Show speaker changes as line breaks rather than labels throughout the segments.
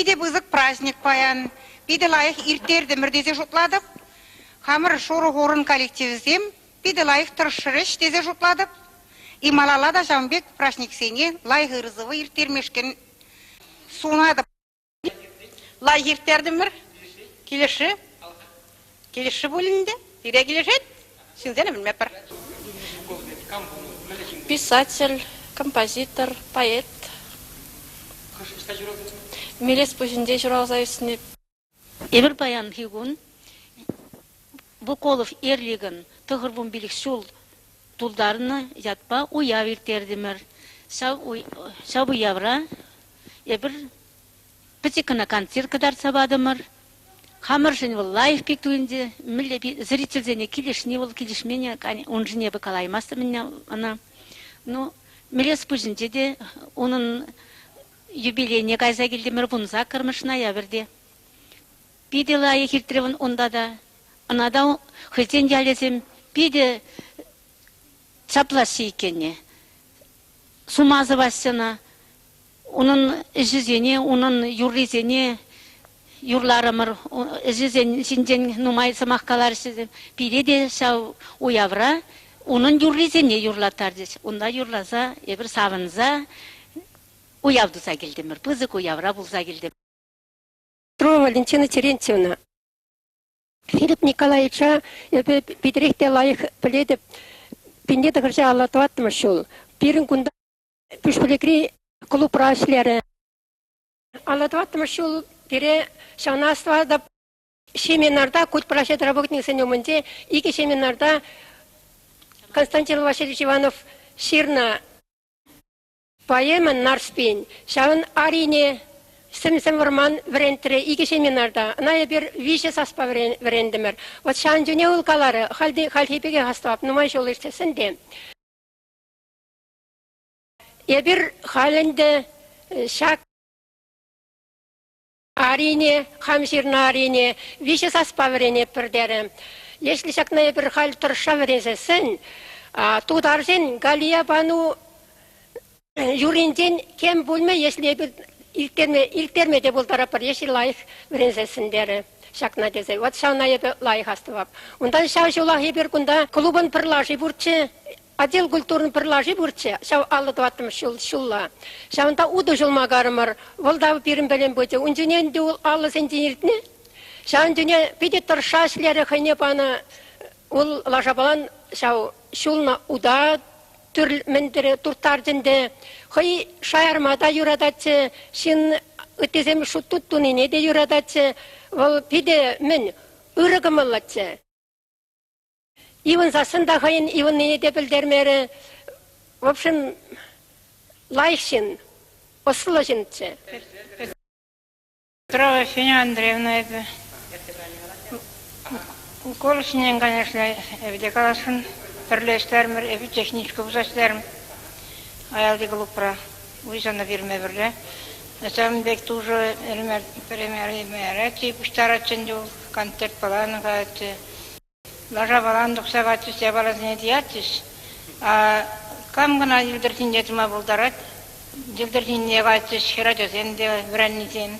Биде бызык праздник паян, биде лайық иртерді мірдезе жұтладық. Хамыр шоры ғорын коллективізем, биде лайық тұршырыш дезе жұтладық. И малалада Жамбек праздник сене лайық ырызывы иртермешкен суынады. Лайық иртерді мір? Келеші? Келеші бөлінде? Ире келешет? Сіңдені білмеп бір.
Писатель, композитор, поэт. Мелес пөзінде жүрағызайысыны.
Эбір баян хигун, Буколов ерлігін тұғырбын білік шул тұлдарыны ятпа уя вертердімір. Сау уявра, эбір пітікіна концерт кадар сабадымыр. Хамыршын был лайф пиктуинде, зрительзене килешни был килешмене, он же не бакалаймасты меня она. Ну, мелес пөзінде де, оның юбилейне кайза келдемір бұнза кірмішна ябірде. Биде лайы келтіревін онда да, анада хызен ялезем, биде чаплашы екенне. Сумазы бассына, оның жүзене, оның юрлезене, юрларымыр, жүзен нумай самаққалар сізем. Биде де сау уявра, оның юрлезене юрлатардыз. Онда юрлаза, ебір савынза, уявдуса келдемір, пызык уявра бұлза келдем.
Петрова Валентина Терентьевна. Филипп Николаевича бедеректе лайық біледі, пендеді ғыржа алатуаттымы шул. Бірін күнді пүшпілікри клуб рашлері. Алатуаттымы шул, біре шанастывада семинарда, куть прашет работниксен өмінде, ике семинарда Константин Васильевич Иванов ширна поэман нарспен, шағын арине сімсім варман врентіре, ике семинарда, анайы бір више саспа врендімір. Вот шағын жүне ұлқалары, халхипеге хастуап, нумай жол істесінде. Ебір халінде шақ арине, хамширна арине, више саспа врене пірдері. Если шақна ебір хал тұрша врезесін, тударжен Галия Бану юринден кем бөлме, если илтермеде бұл тарапар, еші лайық врензесіндері шақна дезе. Вот шауна ебі лайық астывап. Ондан шау жолақ ебір күнда клубын пырлажы бұрчы, отдел культурын пырлажы бұрчы, шау алыдуаттым шулла. Шаунда уды жылмағарымыр, волдавы бірін бәлем бөте. Үнжіненде ол алы сенденердіне. Шаун дүне биде тұрша шілері қайне баны ол лажабалан шау шулна уда түрлмендері туртардынды. Хай шайармада юрадачы, шын үтезем шуттуттунине де юрадачы, ол биде мен үрігімілачы. Иван засында хайын Иван нене де білдермері, в общем, лайшын, осылышынчы.
Петрова Феня Андреевна это. Колышнен, конечно, evde kalasın. Birleştirmer, evi техничку uzatlarım. Ayaldı grupra. Uysanı verme birle. Mesela bek тоже примеры, пуштарачен дел, концерт falan gayet. Laşa falan 90 saat ne diyatış. Kam gana yıldırtın yetme buldarat. Yıldırtın ne gayet şiracız hem de vrennitin.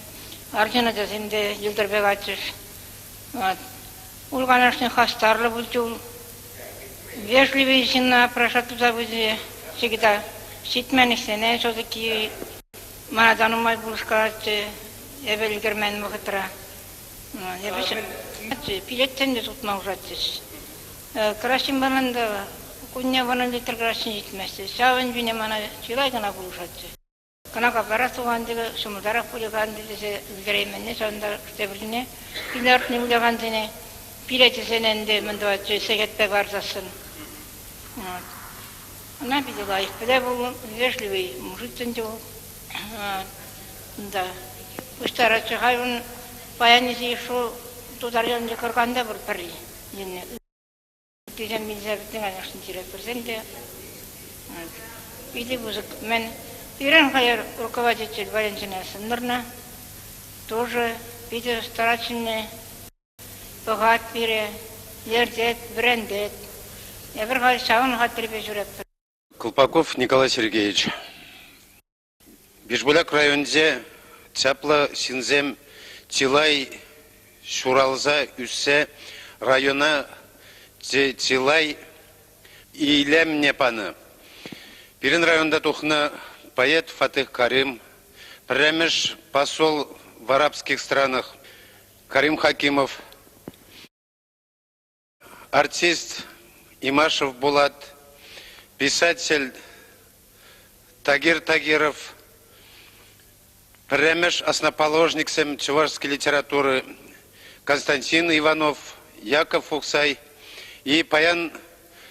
Arjunacız hem de yıldır begaytış. Улганашный хастарлы buldu. Вежливый жена прошат туда будет всегда. Ситменишься, не все-таки манадану май был сказать, я великермен мухатра. Я бы пилеттен де тут маужатись. Красим бананда, куня вана литр красим житместе. Савен бине мана чилайгана булушатся. Канака парастугандыгы, шумударак пулигандыгы времени, сонда штебрine, пилартны булигандыне. Пилетисененде мындуатчы сегетпе барзасын. Она видела их, когда был вежливый мужик был. Да. Устарачы хайвын паянизи шо тударьонде кырганда бір пірі. Тезем Милизаветтің анашын директорсенде. Биде бұзық. Мен Иран хайыр руководитель Валентина Сындырна. Тоже биде старачынне Богат бире, ердет, брендет. Я бір шағын хаттырбе жүріп.
Колпаков Николай Сергеевич. Бишбуляк районде чапла синзем тилай шуралза үссе района тилай илем непаны. Пирин районда тухна поэт Фатых Карим, премеш посол в арабских странах Карим Хакимов, артист Имашев Булат, писатель Тагир Тагиров, премеш основоположник чувашской литературы Константин Иванов, Яков Фуксай и паян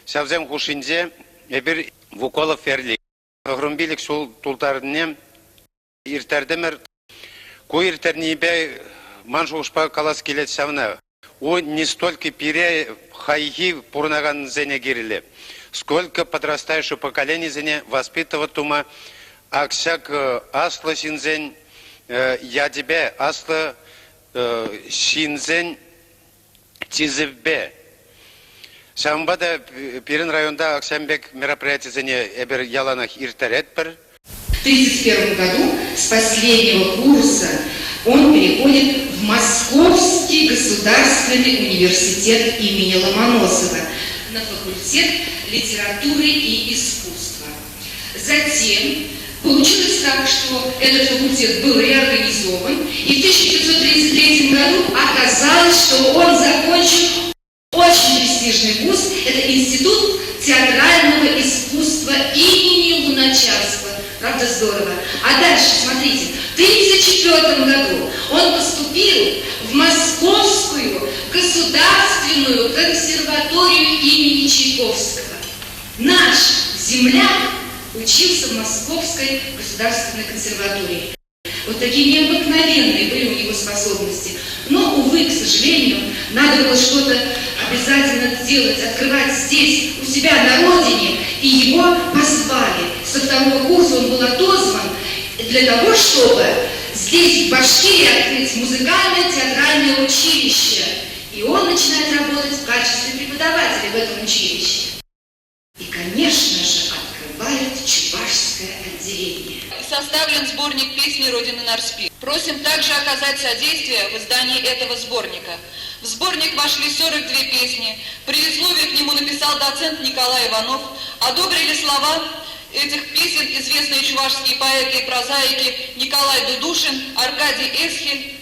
Сявзем Хушинзе, Эбир Вуколов Ферли. Грумбилик шул тултарне иртердемер ку иртернибе маншу ушпа калас келет савна. О не столько пире хайги пурнаган зене гирили, сколько подрастающее поколение зене воспитывать тума, аксяк асла синзень я тебе асла синзень тизевбе. Шамбада Пирин районда Аксамбек мероприятие зене эбер яланах иртеретпер.
В 1931 году с последнего курса он переходит в Московский государственный университет имени Ломоносова на факультет литературы и искусства. Затем получилось так, что этот факультет был реорганизован, и в 1933 году оказалось, что он закончил очень престижный вуз, это Институт театрального искусства имени Луначарского. Правда, здорово. А дальше, смотрите, в 1934 году он поступил в Московскую государственную консерваторию имени Чайковского. Наш земляк учился в Московской государственной консерватории. Вот такие необыкновенные были у него способности. Но, увы, к сожалению, надо было что-то обязательно делать, открывать здесь, у себя на родине, и его позвали. Со второго курса он был отозван для того, чтобы здесь, в Башкирии, открыть музыкальное театральное училище. И он начинает работать в качестве преподавателя в этом училище. И, конечно же, открывает чувашское отделение.
Составлен сборник песни «Родины Нарспи». Просим также оказать содействие в издании этого сборника. В сборник вошли 42 песни. Предисловие к нему написал доцент Николай Иванов. Одобрили слова этих песен известные чувашские поэты и прозаики Николай Дудушин, Аркадий Эсхель.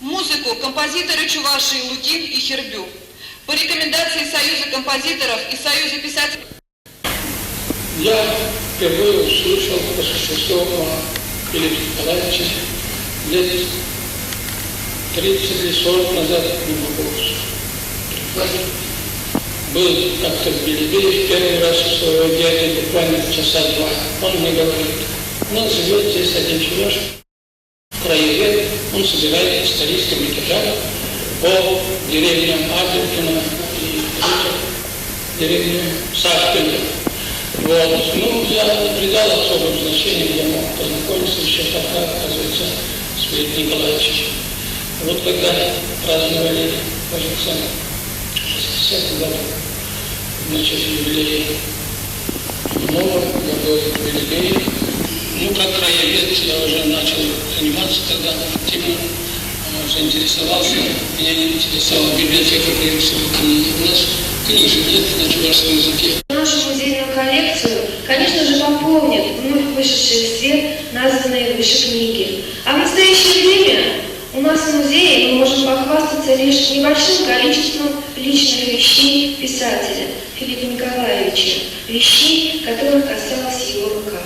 Музыку композиторы Чувашии Лукин и Хербю. По рекомендации Союза композиторов и Союза писателей.
Я впервые услышал по существу о Филиппе Николаевиче лет 30 или 40 назад, не могу припомнить. Был как-то в Белебее в первый раз у своего дяди, буквально часа два. Он мне говорит, у нас живет здесь один чуваш, краевед, он собирает исторические материалы по деревням Адюкина и деревне Сашкина. Вот. Ну, я не придал особого значения, я мог познакомиться еще тогда, оказывается, с Филиппом Николаевичем. Вот когда праздновали, кажется, в 60-м году, значит, юбилей нового года в Белебее. Ну, как краевед я уже начал заниматься тогда активно, заинтересовался. Меня не интересовала библиотека, прежде всего, книги. У нас книжек нет на чувашском языке.
Нашу музейную коллекцию, конечно же, пополнят вновь вышедшие в свет названные выше книги. А в настоящее время у нас в музее мы можем похвастаться лишь небольшим количеством личных вещей писателя Филиппа Николаевича, вещей, которых касалась его рука.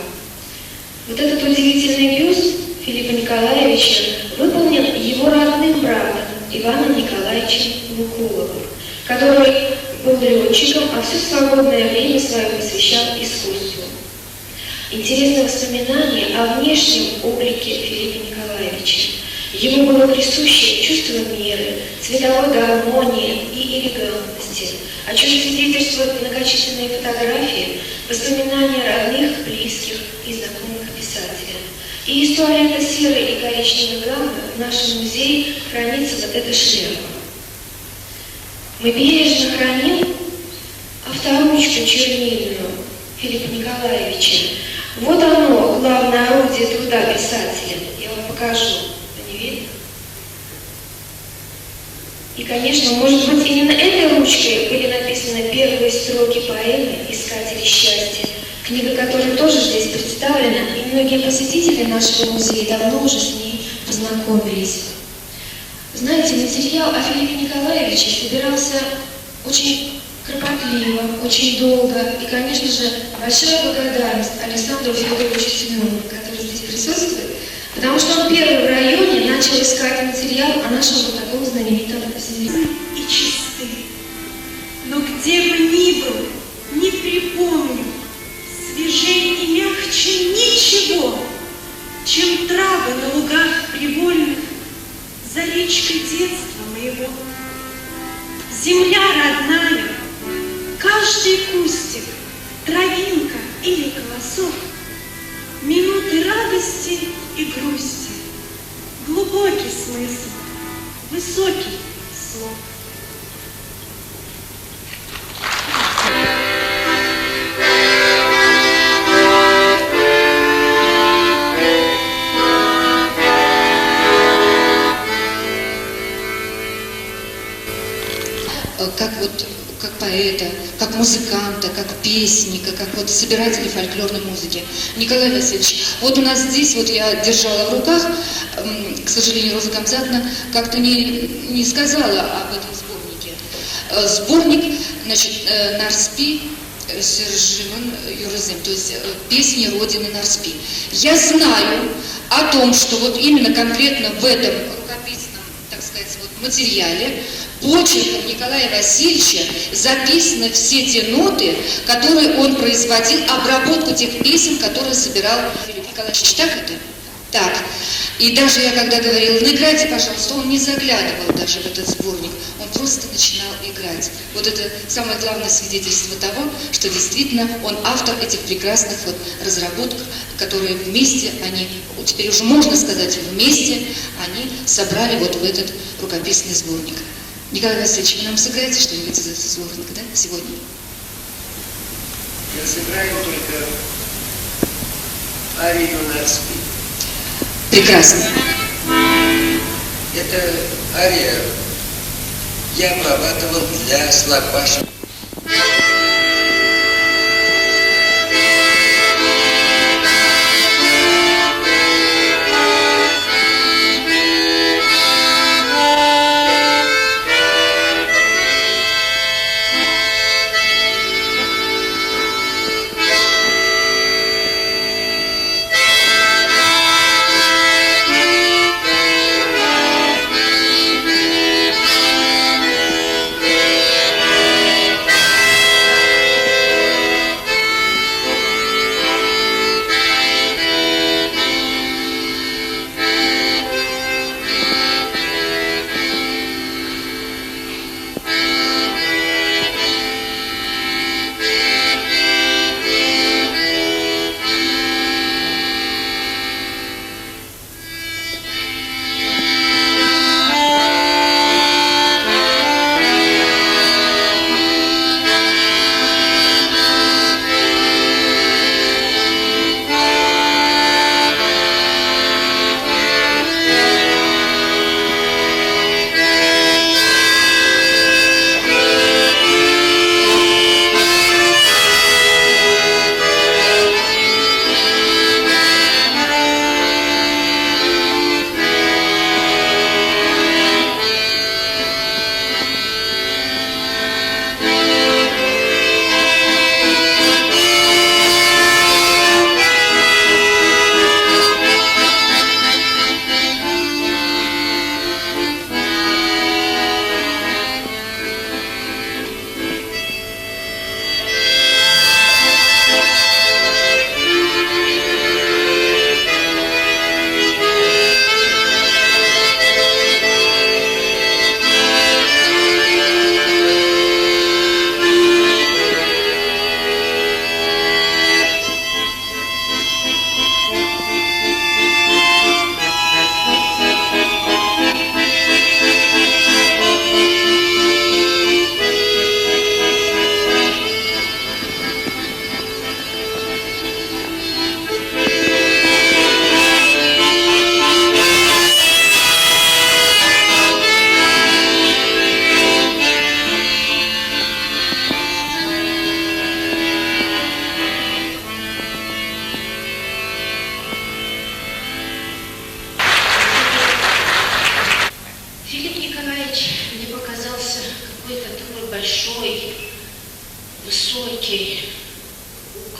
Вот этот удивительный бюст Филиппа Николаевича выполнен его родным братом Иваном Николаевичем Лукуловым, который был летчиком, а все свободное время свое посвящал искусству. Интересно воспоминание о внешнем облике Филиппа Николаевича. Ему было присуще чувство меры, цветовой гармонии и элегантности, о чем свидетельствуют многочисленные фотографии, воспоминания родных, близких и знакомых писателя. И из туалета серой и коричневой гаммы в нашем музее хранится вот эта шляпа. Мы бережно храним авторучку чернильную Филиппа Николаевича. Вот оно, главное орудие труда писателя. Я вам покажу. И, конечно, может быть, именно этой ручкой были написаны первые строки поэмы «Искатели счастья», книга которой тоже здесь представлена, и многие посетители нашего музея давно уже с ней познакомились. Знаете, материал о Филиппе Николаевиче собирался очень кропотливо, очень долго, и, конечно же, большая благодарность Александру Федоровичу Семенову, который здесь присутствует, потому что он первый в районе начал искать материал о нашем вот таком знаменитом земле.
И чисты, но где бы ни был, не припомню свежей и мягче ничего, чем травы на лугах привольных за речкой детства моего. Земля родная, каждый кустик, травинка или колосок, минуты радости и грусти, глубокий смысл, высокий слог.
Как поэта, как музыканта, как песника, как вот собирателя фольклорной музыки. Николай Васильевич, вот у нас здесь, вот я держала в руках, к сожалению, Роза Гамзатовна как-то не сказала об этом сборнике. Сборник, значит, Нарспи, Сержиман Юрзем, то есть песни Родины Нарспи. Я знаю о том, что вот именно конкретно в этом рукописном, так сказать, вот материале почерком Николая Васильевича записаны все те ноты, которые он производил, обработку тех песен, которые собирал Филипп Николаевич. Так это? Так. И даже я когда говорила, ну играйте, пожалуйста, он не заглядывал даже в этот сборник, он просто начинал играть. Вот это самое главное свидетельство того, что действительно он автор этих прекрасных вот разработок, которые вместе, они, теперь уже можно сказать, вместе они собрали вот в этот рукописный сборник. Николай Васильевич, вы нам сыграете что-нибудь из этого сборника, да, сегодня?
Я сыграю только арию Нарспи.
Прекрасно.
Это ария я обрабатывал для Слабаша.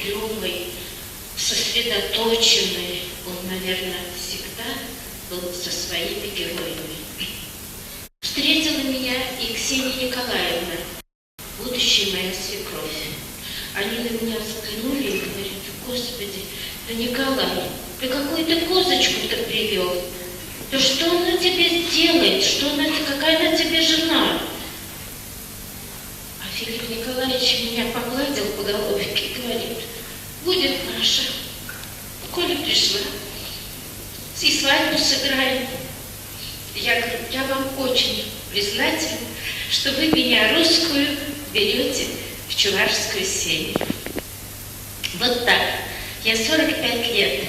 угрюмый, сосредоточенный. Он, наверное, всегда был со своими героями. Встретила меня и Ксения Николаевна, будущая моя свекровь. Они на меня взглянули и говорят: Господи, да Николай, ты какую-то козочку-то привел. Да что она тебе сделает? Какая она тебе жена? А Филипп Николаевич меня погладил по головке и говорит: будет наша. Коля пришла, и свадьбу сыграем. Я говорю: я вам очень признательна, что вы меня, русскую, берете в чувашскую семью. Вот так. Я 45 лет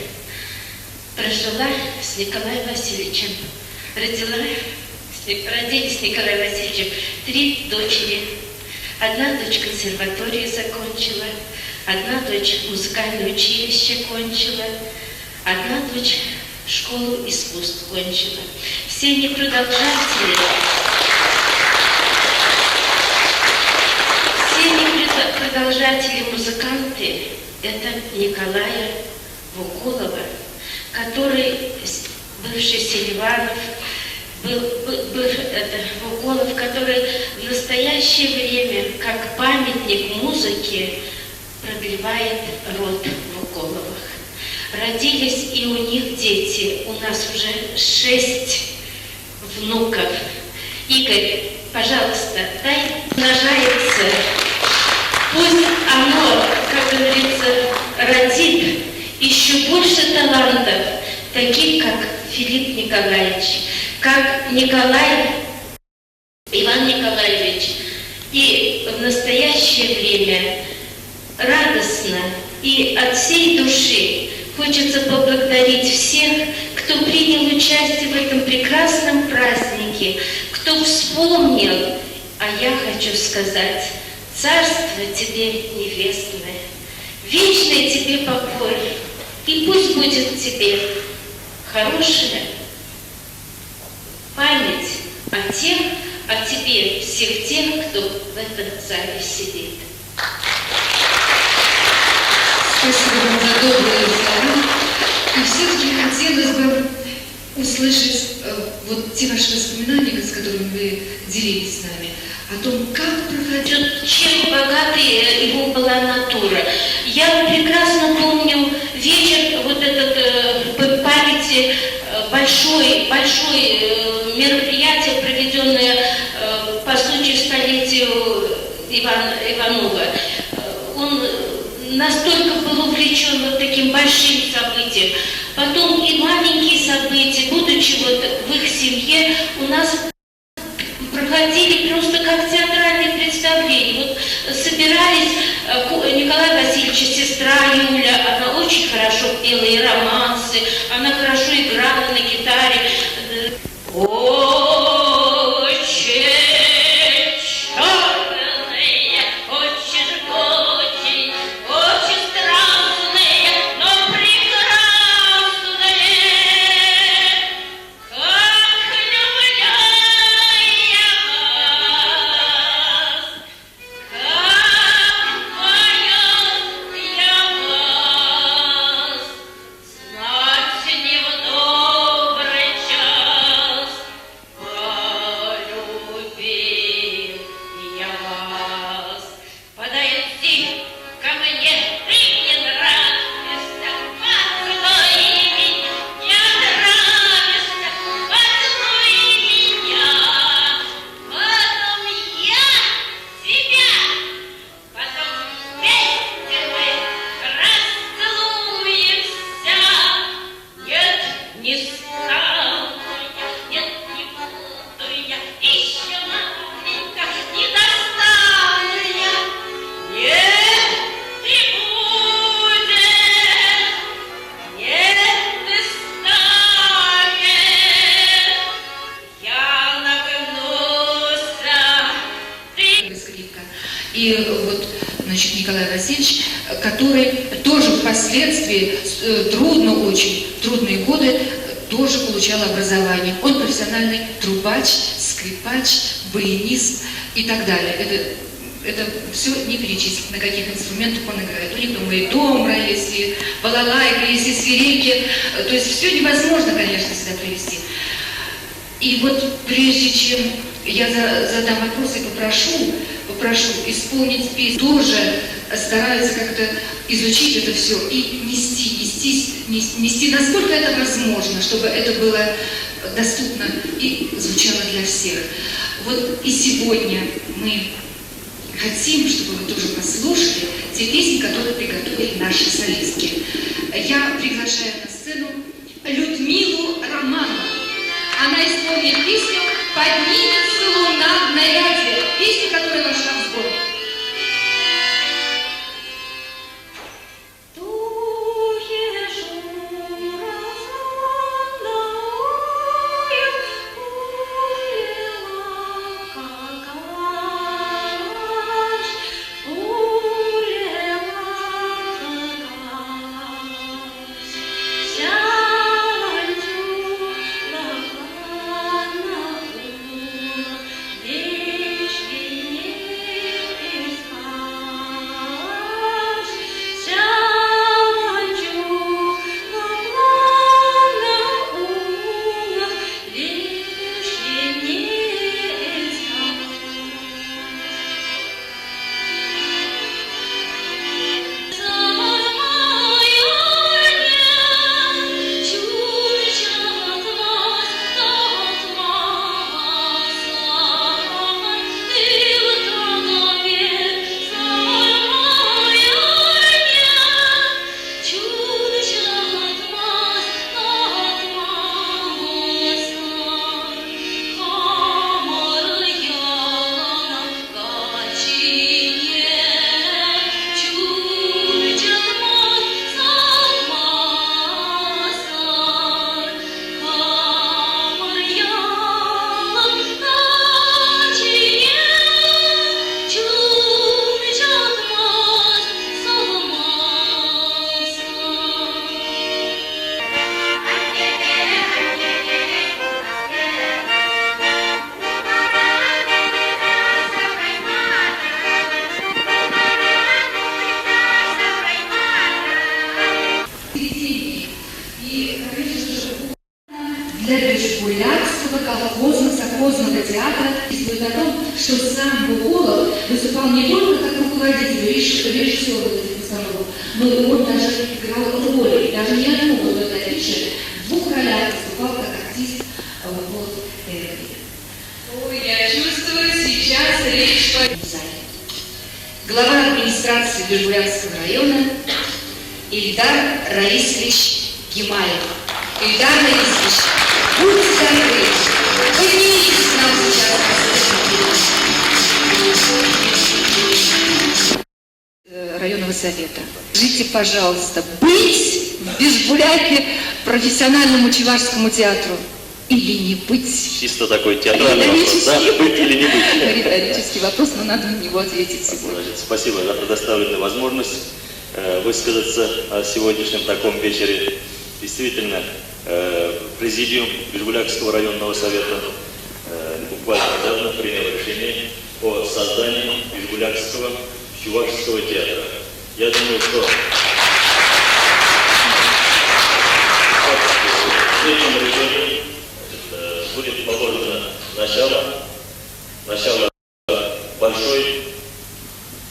прожила с Николаем Васильевичем. Родили с Николаем Васильевичем 3 дочери. Одна дочь консерваторию закончила, одна дочь музыкальное училище кончила, одна дочь школу искусств кончила. Все они продолжатели. Продолжатели-музыканты – это Николая Вукулова, который, бывший Селиванов, Вукулов, который в настоящее время, как памятник музыки, продлевает род Вукуловых. Родились и у них дети, у нас уже 6 внуков. Игорь, пожалуйста, дай умножается. Пусть оно, как говорится, родит еще больше талантов, таких как Филипп Николаевич, как Иван Николаевич. И в настоящее время радостно и от всей души хочется поблагодарить всех, кто принял участие в этом прекрасном празднике, кто вспомнил, а я хочу сказать: царство тебе небесное, вечный тебе покой, и пусть будет тебе хорошая память о тебе, всех тех, кто в этом зале сидит.
Спасибо вам за добрые слова. И все-таки хотелось бы услышать вот те ваши воспоминания, с которыми вы делились с нами, о том, как проходил...
Чем богатой его была натура. Я прекрасно помню вечер, вот этот в памяти, большое мероприятие, проведенное по случаю столетия Иванова. Он настолько был увлечен вот таким большим событием. Потом и маленькие события, будучи вот в их семье, у нас проходили просто как театральные представления. Вот собирались Николая Васильевича сестра Юля, она очень хорошо пела и романсы, она хорошо играла на гитаре.
И вот, значит, Николай Васильевич, который тоже впоследствии, очень трудные годы, тоже получал образование. Он профессиональный трубач, скрипач, баянист и так далее. Это это все не перечислить, на каких инструментах он играет. У них дома и домра, есть и балалайка, есть и свирельки. То есть все невозможно, конечно, сюда привести. И вот прежде чем я задам вопрос и попрошу исполнить песню, тоже стараются как-то изучить это все и нести, насколько это возможно, чтобы это было доступно и звучало для всех. Вот и сегодня мы хотим, чтобы вы тоже послушали те песни, которые приготовили наши солистки. Я приглашаю на сцену Людмилу Романову. Она исполнит песню «Поднимется луна в наряде», песню, которая вошла в сборник. Для Бежбулякского колхозно-совхозного театра известно о том, что сам Буколов выступал не только как руководитель, режиссер этих постановок, но и он даже играл роли, даже не одну, вот это афише, в двух ролях выступал как артист Буколов Эрли. Ой, я чувствую, сейчас речь пойдет. Глава администрации Бежбулякского района Ильдар Раисович Гимаев. Ильдар Раисович, будьте добры, поднимитесь к нам сейчас. Районного совета. Скажите, пожалуйста, быть в Бежбуляке профессиональному чувашскому театру или не быть?
Чисто такой театральный вопрос, да? Быть или не быть?
Риторический вопрос, но надо на него ответить сегодня.
Спасибо за предоставленную возможность высказаться о сегодняшнем таком вечере. Действительно, президиум Бежбулякского районного совета буквально недавно принял решение о создании Бежбулякского чувашского театра. Я думаю, что в этом решении будет положено начало большой,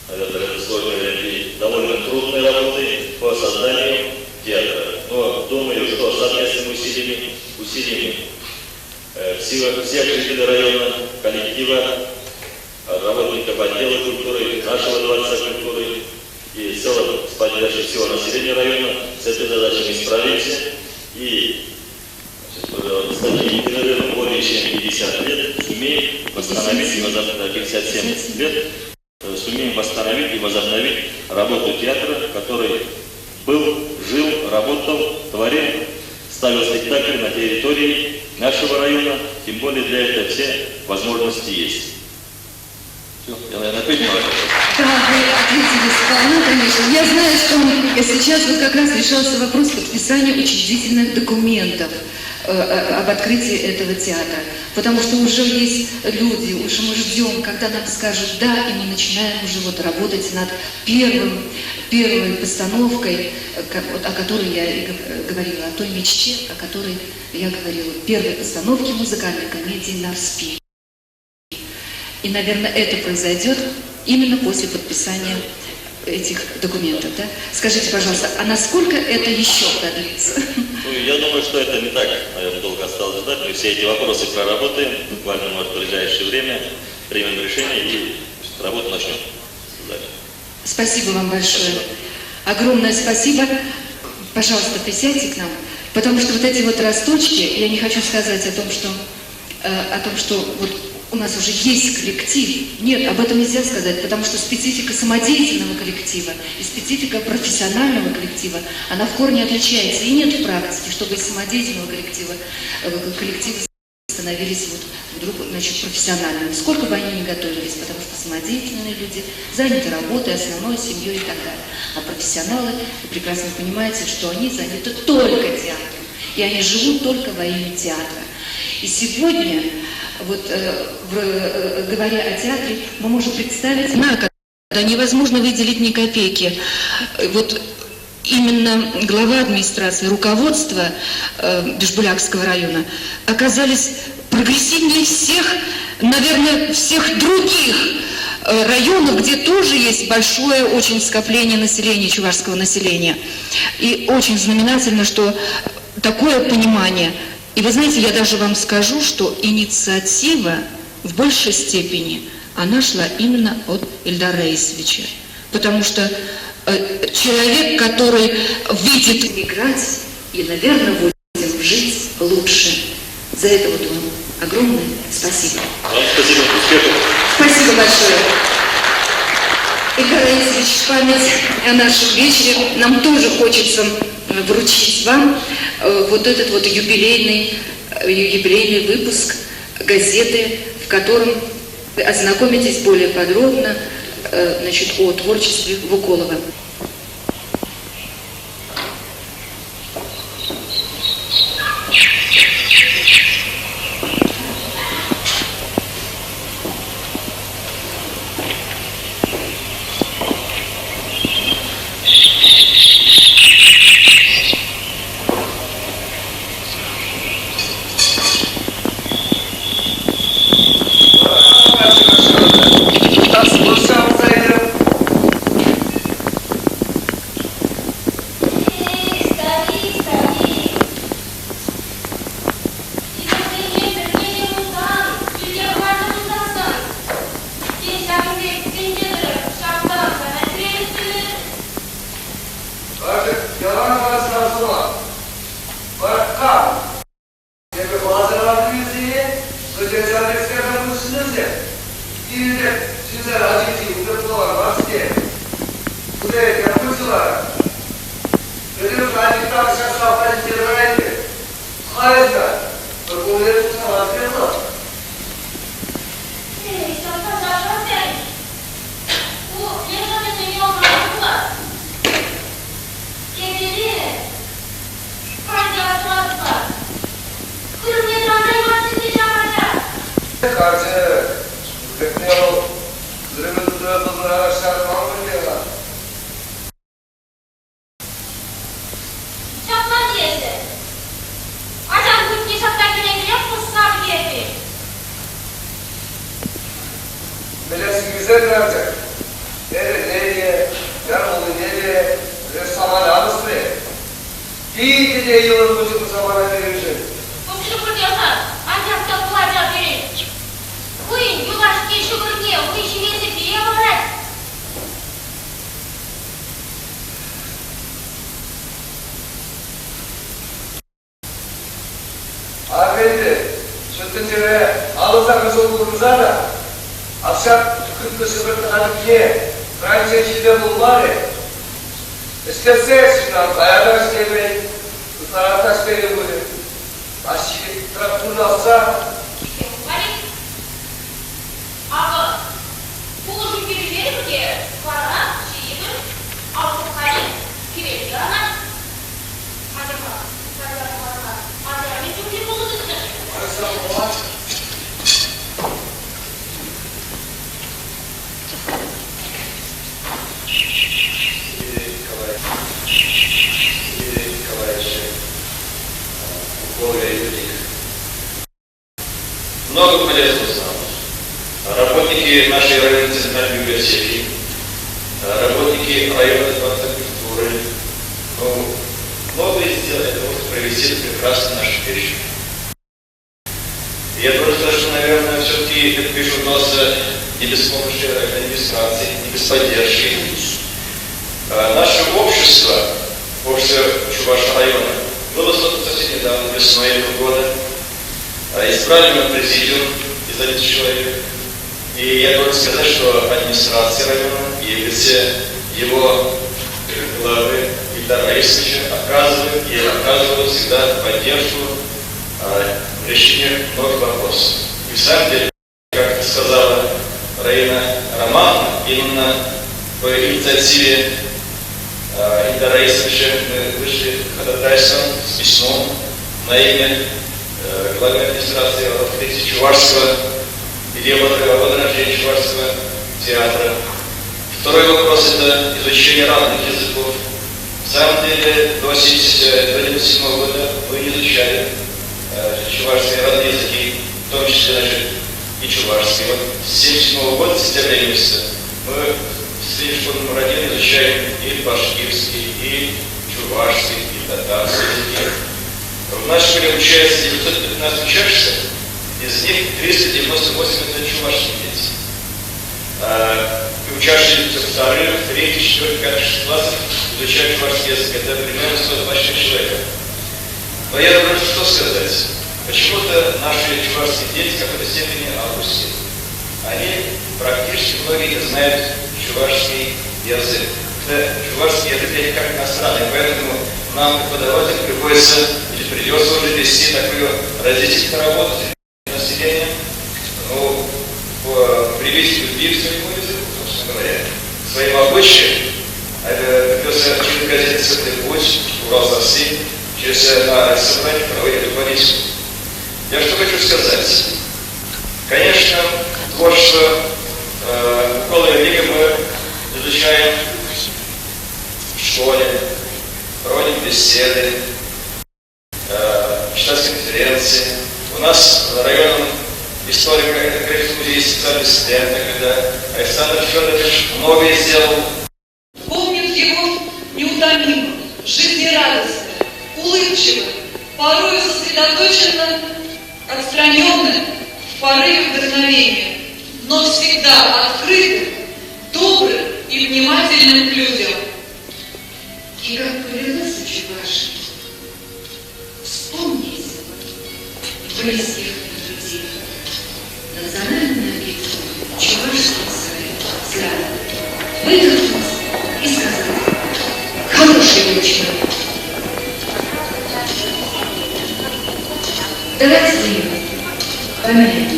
наверное, сложной и довольно трудной работы по созданию театра. Но думаю, что совместными усилиями всех жителей района, коллектива, работников отдела культуры, нашего дворца культуры и в целом с поддержкой всего населения района с этой задачей мы справимся. И статьей более чем 50 лет сумеем восстановить и возобновить 57 лет сумеем восстановить и возобновить работу театра, который был, жил, работал, творил, ставил спектакли на территории нашего района, тем более для этого все возможности есть. Все, я, наверное, понимаю.
Да, вы ответили сполна, конечно. Я знаю, что сейчас вот как раз решался вопрос подписания учредительных документов об открытии этого театра. Потому что уже есть люди, уже мы ждем, когда нам скажут «да», и мы начинаем уже вот работать над первой постановкой, о которой я и говорила, о той мечте, о которой я говорила, первой постановке музыкальной комедии «Нарспи». И, наверное, это произойдет именно после подписания этих документов, да? Скажите, пожалуйста, а насколько это еще продлится?
Ну, я думаю, что это не так, наверное, долго осталось ждать. Мы все эти вопросы проработаем, буквально, может, в ближайшее время, примем решение и работу начнем.
Спасибо вам большое. Огромное спасибо. Пожалуйста, присядьте к нам, потому что вот эти вот росточки, я не хочу сказать о том, что вот у нас уже есть коллектив. Нет, об этом нельзя сказать, потому что специфика самодеятельного коллектива и специфика профессионального коллектива, она в корне отличается. И нет в практике, чтобы из самодеятельного коллективы становились вот вдруг, значит, профессиональными. Сколько бы они ни готовились, потому что самодеятельные люди заняты работой, основной семьей и так далее. А профессионалы, вы прекрасно понимаете, что они заняты только театром. И они живут только во имя театра. И сегодня, вот, говоря о театре, мы можем представить, когда невозможно выделить ни копейки. Вот именно глава администрации, руководство Бишбулякского района оказались прогрессивнее всех, наверное, всех других районов, где тоже есть большое очень скопление населения, чувашского населения. И очень знаменательно, что такое понимание. И вы знаете, я даже вам скажу, что инициатива в большей степени, она шла именно от Ильдара Раисовича. Потому что человек, который видит играть и, наверное, будем жить лучше. За это вот вам огромное спасибо.
Вам спасибо, успехов.
Спасибо большое. Ильдар Раисович, в память о нашем вечере нам тоже хочется вручить вам вот этот вот юбилейный выпуск газеты, в котором вы ознакомитесь более подробно, значит, о творчестве Вуколова.
много полезного узнал. Работники нашей районной центральной библиотеки, работники районной дворца культуры, многое сделали для того, чтобы провести прекрасно нашу встречу. Я должен сказать, что, наверное, все-таки этот пишу удался не без помощи администрации, не без поддержки. Наше общество Чувашского района, было создано совсем недавно, весной этого года. Избрали мы президиум из 11 человек. И я должен сказать, что администрация района и все его главы Ильдара Раисовича оказывают и оказывают всегда поддержку в решении многих вопросов. И в самом деле, как сказала Раина Романовна, именно по инициативе Ильдара Раисовича мы вышли ходатайством с письмом на имя главы администрации открытия Чувашского или возрождения Чувашского театра. Второй вопрос – это изучение разных языков. В самом деле, до 1997 года мы не изучали чувашские разные языки, в том числе, значит, и чувашский. Вот с 1977 года, с сентября месяца, мы в средней школьном районе изучаем и башкирский, и чувашский, и татарский языки. В нашей школе обучается 915 учащихся, из них 398 это чувашские дети. Учащиеся вторых, третьих, четвертых, пятых, шестых классов изучают чувашский язык. Это примерно 126 человек. Но я должен что сказать? Почему-то наши чувашские дети в какой-то степени опустили. Они практически многие не знают чувашский язык. Чувашский язык для них как иностранный, поэтому нам, преподавателям, приходится или придется уже вести такую разъяснительную работу с населением, привить любви к своему языку, собственно говоря, к своим обычаям. Придется через газету «Светлый путь», «Урал-Зарси», через собрание проводить эту политику. Я что хочу сказать? Конечно, творчество Миколы Великого мы изучаем в школе, проводим беседы, читательские конференции. У нас в районном историке это Краеведческий музей социальной студента, когда Александр Федорович многое сделал.
Помнят его неутомимо, жизнерадостно, улыбчиво, порою сосредоточенно, отстраненно, в порыве вдохновения, но всегда открытым, добрым и внимательным к людям.
И как повелось у Чувашии, вспомните близких людей. Национальный объект Чувашский взгляд выдохнуть и сказать: хороший был человек. Давайте поменяем.